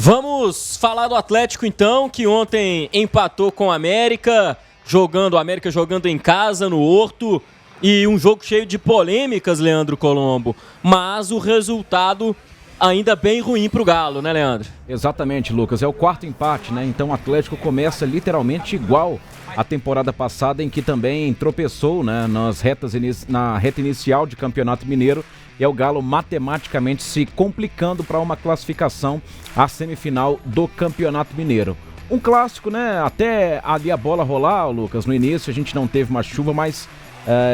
Vamos falar do Atlético então, que ontem empatou com o América jogando em casa, no Horto, e um jogo cheio de polêmicas, Leandro Colombo, mas o resultado ainda bem ruim pro Galo, né, Leandro? Exatamente, Lucas, é o quarto empate, né? Então o Atlético começa literalmente igual à temporada passada, em que também tropeçou, né, na reta inicial de Campeonato Mineiro. É o Galo matematicamente se complicando para uma classificação à semifinal do Campeonato Mineiro. Um clássico, né? Até ali a bola rolar, Lucas, no início a gente não teve uma chuva, mas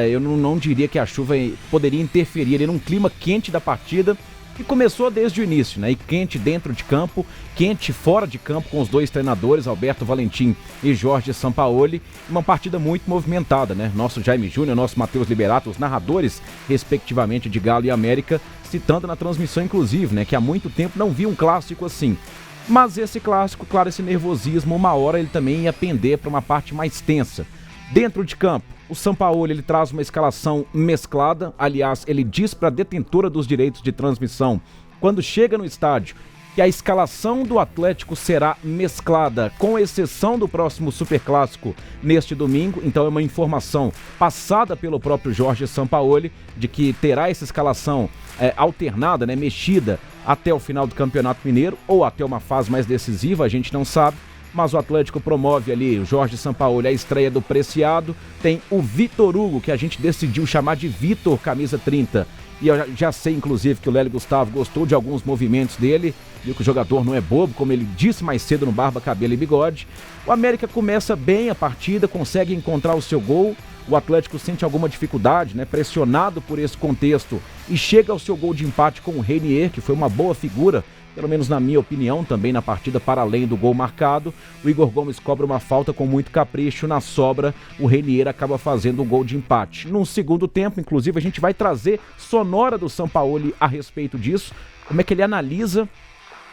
eu não diria que a chuva poderia interferir ali num clima quente da partida, que começou desde o início, né? E quente dentro de campo, quente fora de campo, com os dois treinadores, Alberto Valentim e Jorge Sampaoli. Uma partida muito movimentada, né? Nosso Jaime Júnior, nosso Matheus Liberato, os narradores, respectivamente, de Galo e América, citando na transmissão, inclusive, né? Que há muito tempo não vi um clássico assim. Mas esse clássico, claro, esse nervosismo, uma hora ele também ia pender para uma parte mais tensa. Dentro de campo, o Sampaoli ele traz uma escalação mesclada. Aliás, ele diz para a detentora dos direitos de transmissão, quando chega no estádio, que a escalação do Atlético será mesclada, com exceção do próximo Superclássico neste domingo. Então é uma informação passada pelo próprio Jorge Sampaoli de que terá essa escalação alternada, né, mexida até o final do Campeonato Mineiro ou até uma fase mais decisiva, a gente não sabe. Mas o Atlético promove ali, o Jorge Sampaoli, a estreia do Preciado. Tem o Vitor Hugo, que a gente decidiu chamar de Vitor, camisa 30. E eu já sei, inclusive, que o Lélio Gustavo gostou de alguns movimentos dele. Viu que o jogador não é bobo, como ele disse mais cedo no Barba, Cabelo e Bigode. O América começa bem a partida, consegue encontrar o seu gol. O Atlético sente alguma dificuldade, né? Pressionado por esse contexto. E chega ao seu gol de empate com o Renier, que foi uma boa figura, pelo menos na minha opinião, também na partida, para além do gol marcado. O Igor Gomes cobra uma falta com muito capricho. Na sobra, o Renier acaba fazendo um gol de empate. Num segundo tempo, inclusive, a gente vai trazer sonora do Sampaoli a respeito disso. Como é que ele analisa.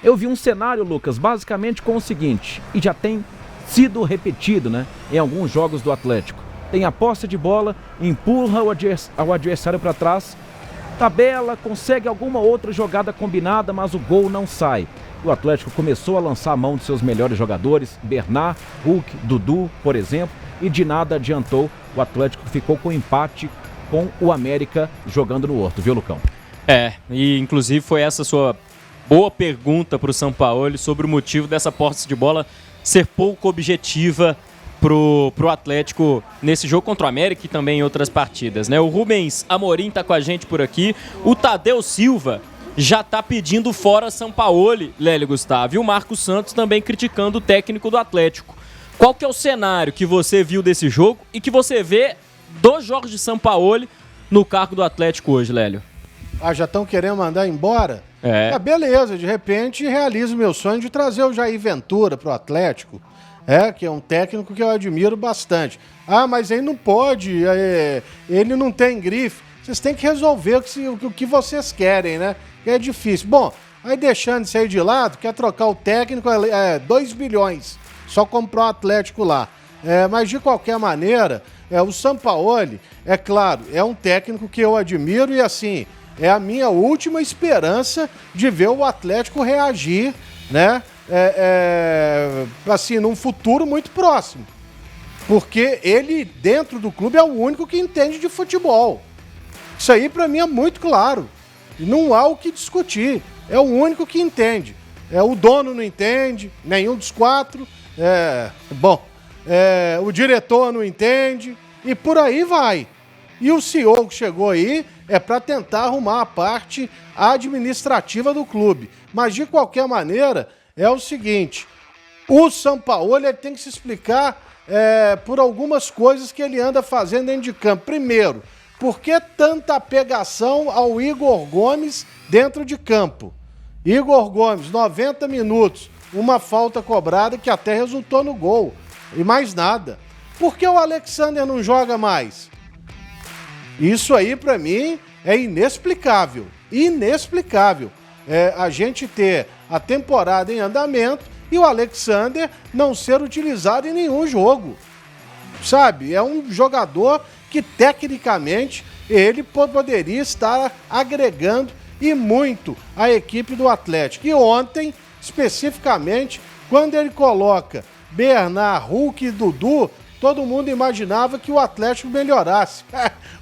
Eu vi um cenário, Lucas, basicamente com o seguinte, e já tem sido repetido, né, em alguns jogos do Atlético. Tem a posse de bola, empurra o adversário para trás, tabela, consegue alguma outra jogada combinada, mas o gol não sai. O Atlético começou a lançar a mão de seus melhores jogadores, Bernard, Hulk, Dudu, por exemplo, e de nada adiantou. O Atlético ficou com empate com o América jogando no Horto, viu, Lucão? E inclusive foi essa sua boa pergunta para o Sampaoli sobre o motivo dessa posse de bola ser pouco objetiva pro Atlético nesse jogo contra o América e também em outras partidas, né? O Rubens Amorim tá com a gente por aqui. O Tadeu Silva já tá pedindo fora Sampaoli, Lélio Gustavo. E o Marcos Santos também criticando o técnico do Atlético. Qual que é o cenário que você viu desse jogo e que você vê do Jorge Sampaoli no cargo do Atlético hoje, Lélio? Já estão querendo mandar embora? Beleza, de repente realizo o meu sonho de trazer o Jair Ventura pro Atlético. Que é um técnico que eu admiro bastante. Mas aí não pode, ele não tem grife. Vocês têm que resolver o que vocês querem, né? É difícil. Bom, aí deixando isso aí de lado, quer trocar o técnico, 2 bilhões. Só comprou o Atlético lá. Mas de qualquer maneira, o Sampaoli, é claro, é um técnico que eu admiro e assim, é a minha última esperança de ver o Atlético reagir, né? Assim, num futuro muito próximo. Porque ele, dentro do clube, é o único que entende de futebol. Isso aí, pra mim, é muito claro. E não há o que discutir. É o único que entende. O dono não entende, nenhum dos 4. O diretor não entende. E por aí vai. E o CEO que chegou aí é para tentar arrumar a parte administrativa do clube. Mas, de qualquer maneira, é o seguinte, o Sampaoli tem que se explicar por algumas coisas que ele anda fazendo dentro de campo. Primeiro, por que tanta apegação ao Igor Gomes dentro de campo? Igor Gomes, 90 minutos, uma falta cobrada que até resultou no gol. E mais nada. Por que o Alexander não joga mais? Isso aí, para mim, é inexplicável. Inexplicável. A gente ter a temporada em andamento e o Alexander não ser utilizado em nenhum jogo. Sabe? É um jogador que, tecnicamente, ele poderia estar agregando e muito a equipe do Atlético. E ontem, especificamente quando ele coloca Bernard, Hulk e Dudu, todo mundo imaginava que o Atlético melhorasse.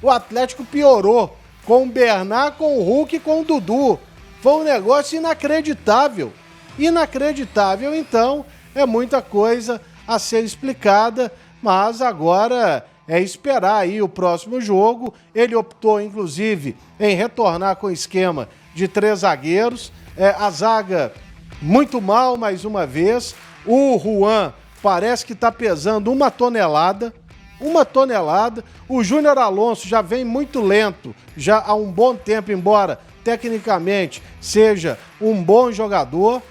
O Atlético piorou com o Bernard, com o Hulk e com o Dudu. Foi um negócio inacreditável. Inacreditável, então, é muita coisa a ser explicada, mas agora é esperar aí o próximo jogo. Ele optou, inclusive, em retornar com o esquema de 3 zagueiros. A zaga muito mal, mais uma vez. O Juan parece que está pesando 1 tonelada. 1 tonelada. O Júnior Alonso já vem muito lento, já há um bom tempo, embora tecnicamente seja um bom jogador.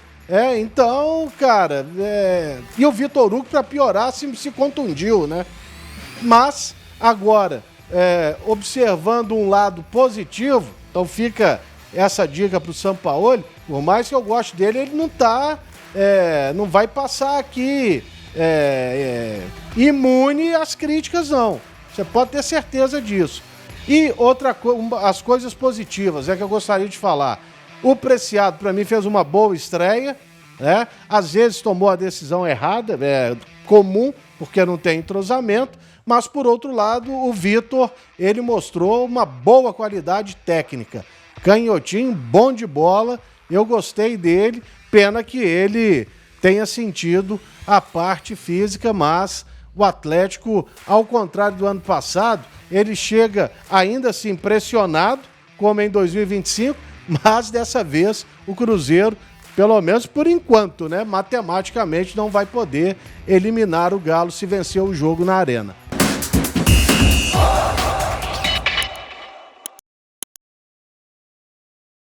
Então, cara, e o Vitor Hugo, para piorar, se contundiu, né? Mas, agora, observando um lado positivo, então fica essa dica para o Sampaoli, por mais que eu goste dele, ele não vai passar aqui imune às críticas, não. Você pode ter certeza disso. E outra coisa, as coisas positivas, que eu gostaria de falar. O Preciado, para mim, fez uma boa estreia, né? Às vezes tomou a decisão errada, comum, porque não tem entrosamento, mas, por outro lado, o Vitor, ele mostrou uma boa qualidade técnica. Canhotinho, bom de bola, eu gostei dele, pena que ele tenha sentido a parte física, mas o Atlético, ao contrário do ano passado, ele chega ainda assim pressionado, como em 2025, mas dessa vez o Cruzeiro, pelo menos por enquanto, né, matematicamente não vai poder eliminar o Galo se vencer o jogo na Arena.